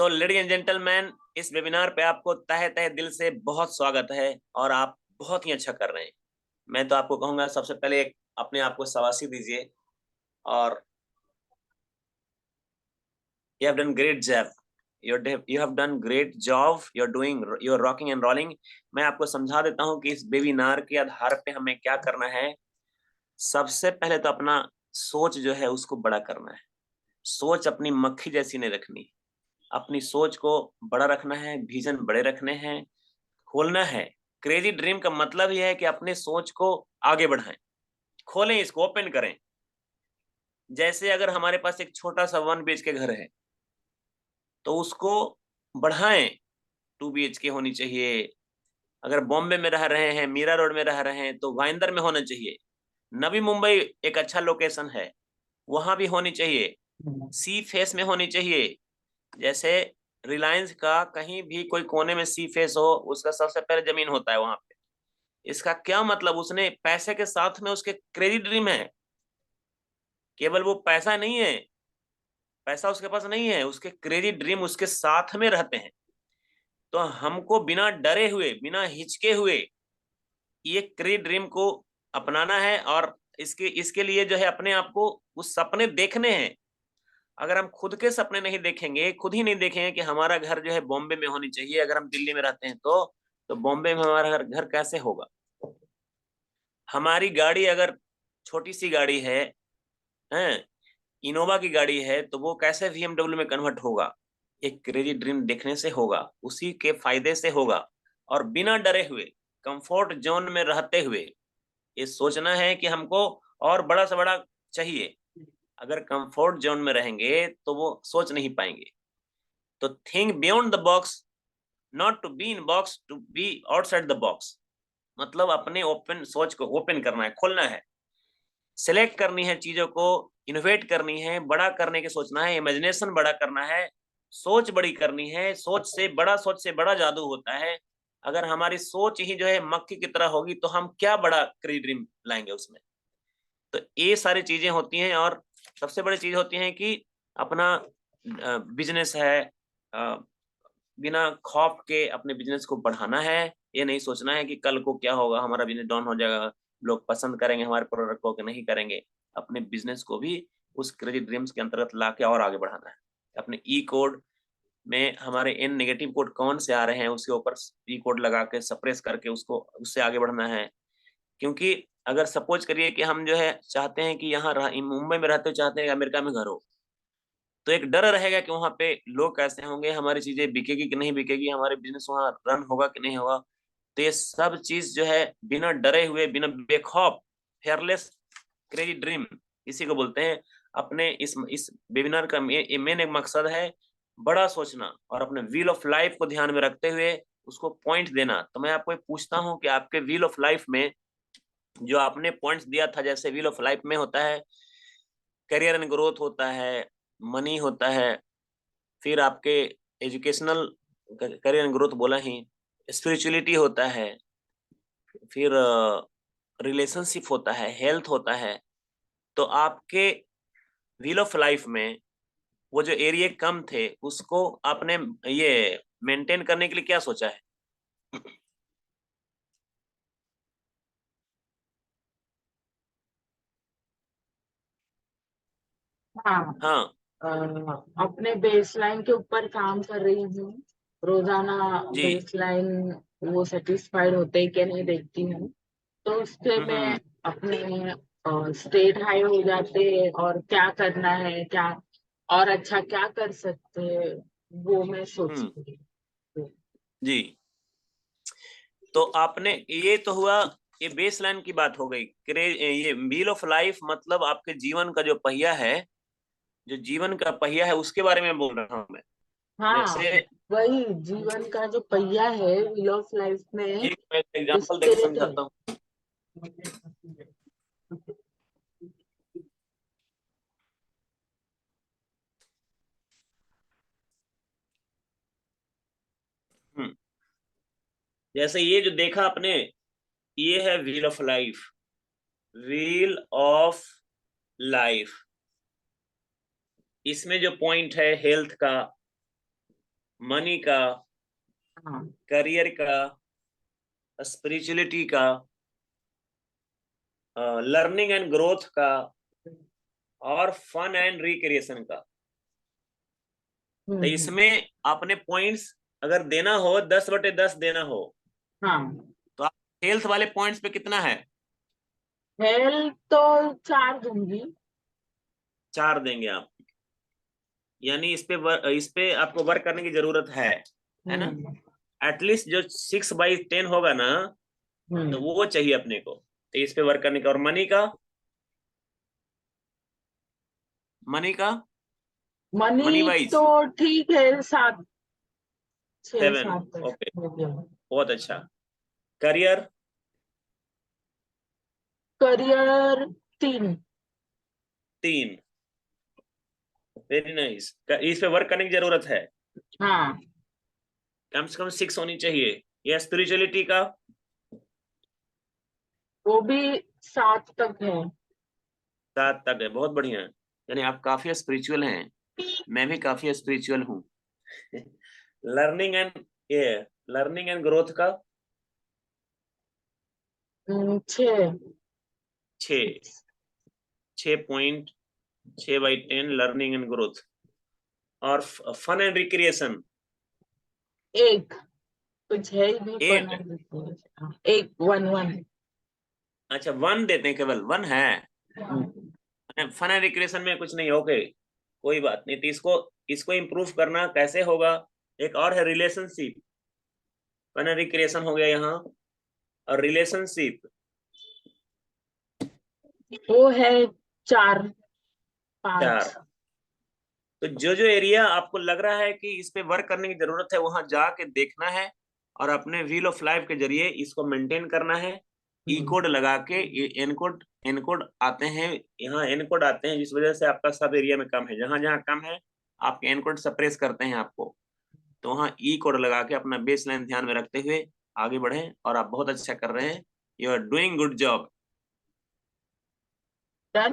तो ladies and gentleman, इस webinar पे आपको तहे तहे दिल से बहुत स्वागत है और आप बहुत ही अच्छा कर रहे हैं। मैं तो आपको कहूंगा सबसे पहले अपने आप को शाबाशी दीजिए और you have done great job. You have done great job. You're rocking and rolling. मैं आपको समझा देता हूं कि इस वेबिनार के आधार पे हमें क्या करना है। सबसे पहले तो अपना सोच जो है उसको बड़ा करना है। सोच अपनी मक्खी जैसी नहीं रखनी। अपनी सोच को बड़ा रखना है, विजन बड़े रखने हैं, खोलना है। क्रेजी ड्रीम का मतलब यह है कि अपने सोच को आगे बढ़ाएं, खोलें, इसको ओपन करें। जैसे अगर हमारे पास एक छोटा सा 1 BHK घर है तो उसको बढ़ाएं, 2 BHK होनी चाहिए। अगर बॉम्बे में रह रहे हैं, मीरा रोड में रह रहे हैं तो वाइंदर में होना चाहिए। नवी मुंबई एक अच्छा लोकेशन है, वहां भी होनी चाहिए। सी फेस में होनी चाहिए। जैसे रिलायंस का कहीं भी कोई कोने में सी फेस हो, उसका सबसे पहले जमीन होता है वहां पे। इसका क्या मतलब, उसने पैसे के साथ में उसके क्रेडिट ड्रीम है। केवल वो पैसा नहीं है, पैसा उसके पास नहीं है, उसके क्रेडिट ड्रीम उसके साथ में रहते हैं। तो हमको बिना डरे हुए, बिना हिचके हुए ये क्रेडिट ड्रीम को अपनाना है और इसके इसके लिए जो है अपने आप को उस सपने देखने हैं। अगर हम खुद के सपने नहीं देखेंगे, खुद ही नहीं देखेंगे कि हमारा घर जो है बॉम्बे में होनी चाहिए, अगर हम दिल्ली में रहते हैं तो बॉम्बे में हमारा घर कैसे होगा। हमारी गाड़ी अगर छोटी सी गाड़ी है, हैं, इनोवा की गाड़ी है, तो वो कैसे BMW में कन्वर्ट होगा। एक क्रेजी ड्रीम देखने से होगा, उसी के फायदे से होगा। और बिना डरे हुए, कंफर्ट जोन में रहते हुए ये सोचना है कि हमको और बड़ा से बड़ा चाहिए। अगर कंफर्ट जोन में रहेंगे तो वो सोच नहीं पाएंगे। तो think beyond the box, not to be in box, to be outside the box. मतलब अपने ओपन सोच को ओपन करना है, खोलना है, सिलेक्ट करनी है चीजों को, इनोवेट करनी है, बड़ा करने के सोचना है, इमेजिनेशन बड़ा करना है, सोच बड़ी करनी है। सोच से बड़ा जादू होता है। अगर हमारी सोच ही जो है मक्खी की तरह होगी तो हम क्या बड़ा ड्रीम लाएंगे उसमें। तो ये सारी चीजें होती हैं और सबसे बड़ी चीज होती है कि अपना बिजनेस है, बिना खौफ के अपने बिजनेस को बढ़ाना है। ये नहीं सोचना है कि कल को क्या होगा, हमारा बिजनेस डाउन हो जाएगा, लोग पसंद करेंगे हमारे प्रोडक्ट को कि नहीं करेंगे। अपने बिजनेस को भी उस क्रेजी ड्रीम्स के अंतर्गत ला के और आगे बढ़ाना है। अपने ई कोड में हमारे इन नेगेटिव कोड कौन से आ रहे हैं, उसके ऊपर ई कोड लगा के सप्रेस करके उसको उससे आगे बढ़ना है। क्योंकि अगर सपोज करिए कि हम जो है चाहते हैं कि यहाँ मुंबई में रहते हो, चाहते हैं कि अमेरिका में घर हो, तो एक डर रहेगा कि वहाँ पे लोग कैसे होंगे, हमारी चीजें बिकेगी कि नहीं बिकेगी, हमारे बिजनेस वहाँ रन होगा कि नहीं होगा। तो ये सब चीज जो है बिना डरे हुए, बिना बेखौफ, फेयरलेस क्रेजी ड्रीम इसी को बोलते हैं। अपने इस वेबिनार का मेन एक मकसद है बड़ा सोचना और अपने व्हील ऑफ लाइफ को ध्यान में रखते हुए उसको पॉइंट देना। तो मैं आपको पूछता हूँ कि आपके व्हील ऑफ लाइफ में जो आपने पॉइंट्स दिया था, जैसे व्हील ऑफ लाइफ में होता है करियर एंड ग्रोथ होता है, मनी होता है, फिर आपके एजुकेशनल करियर एंड ग्रोथ बोला ही, स्पिरिचुअलिटी होता है, फिर रिलेशनशिप होता है, हेल्थ होता है। तो आपके व्हील ऑफ लाइफ में वो जो एरिया कम थे उसको आपने ये मेंटेन करने के लिए क्या सोचा है। हाँ। हाँ अ, अपने बेसलाइन के ऊपर काम कर रही हूँ। रोजाना जी। बेसलाइन वो सेटिस्फाइड होते हैं कि नहीं देखती हूँ। तो उससे मैं हम्म। अपने स्टेट हाई हो जाते हैं और क्या करना है, क्या और अच्छा क्या कर सकते हैं वो मैं हम्म। सोचती हूँ। जी। तो आपने ये तो हुआ, ये बेसलाइन की बात हो गई। ये व्हील ऑफ लाइफ मतलब आपके जीवन का जो पहिया है, जो जीवन का पहिया है उसके बारे में बोल रहा हूँ मैं। हाँ, जैसे वही जीवन का जो पहिया है व्हील ऑफ लाइफ में एक मैं एग्जांपल देके स्टेट है। समझाता हूँ। हम्म। जैसे ये जो देखा आपने, ये है wheel of life. Wheel of life, इसमें जो पॉइंट है हेल्थ का, मनी का, हाँ। करियर का, स्पिरिचुअलिटी का, लर्निंग एंड ग्रोथ का, और फन एंड रिक्रिएशन का। तो हम्म। इसमें आपने पॉइंट्स अगर देना हो 10/10 देना हो, हाँ। तो आप हेल्थ वाले पॉइंट्स पे कितना है? हेल्थ तो 4 दूंगी। 4 देंगे आप, यानी इस पे आपको वर्क करने की जरूरत है ना? हम्म। एटलीस्ट जो 6/10 होगा ना, तो हम्म। वो चाहिए अपने को, तो इस पे वर्क करने का। और मनी का, मनी का, मनी मनी वाइज तो ठीक है, 6 7। 7 तक ओके, हो गया। बहुत अच्छा। Career, career 3। 3। Very nice. इस पे वर्क करने की जरूरत है, हाँ, कम से कम 6 होनी चाहिए। या स्पिरिचुअलिटी का, वो भी 7 तक है। 7 तक है, बहुत बढ़िया। यानी आप काफी स्पिरिचुअल हैं, मैं भी काफी स्पिरिचुअल हूँ। लर्निंग एंड ये लर्निंग एंड ग्रोथ का 6। 6। 6 पॉइंट, 6/10 लर्निंग एंड ग्रोथ। और फन एंड रिक्रिएशन एक कुछ है ही नहीं 8। हाँ, एक 1 1। अच्छा, 1 देते हैं, केवल 1 है। फन एंड रिक्रिएशन में कुछ नहीं, ओके, कोई बात नहीं। तो इसको इसको इम्प्रूव करना कैसे होगा? एक और है रिलेशनशिप। फन एंड रिक्रिएशन हो गया यहाँ, और रिलेशनशिप वो है 4 5। 4। तो जो जो एरिया आपको लग रहा है कि इस पे वर्क करने की जरूरत है, वहां जाके देखना है, और अपने व्हील ऑफ लाइफ के जरिए इसको मेंटेन करना है। ई कोड लगा के, एन कोड आते हैं, यहाँ एन कोड आते हैं, जिस वजह से आपका सब एरिया में कम है। जहां जहां कम है, आपके एन कोड सप्रेस करते हैं आपको। तो वहाँ ई कोड लगा के अपना बेस लाइन ध्यान में रखते हुए आगे बढ़े, और आप बहुत अच्छा कर रहे हैं। You are doing good job. Done.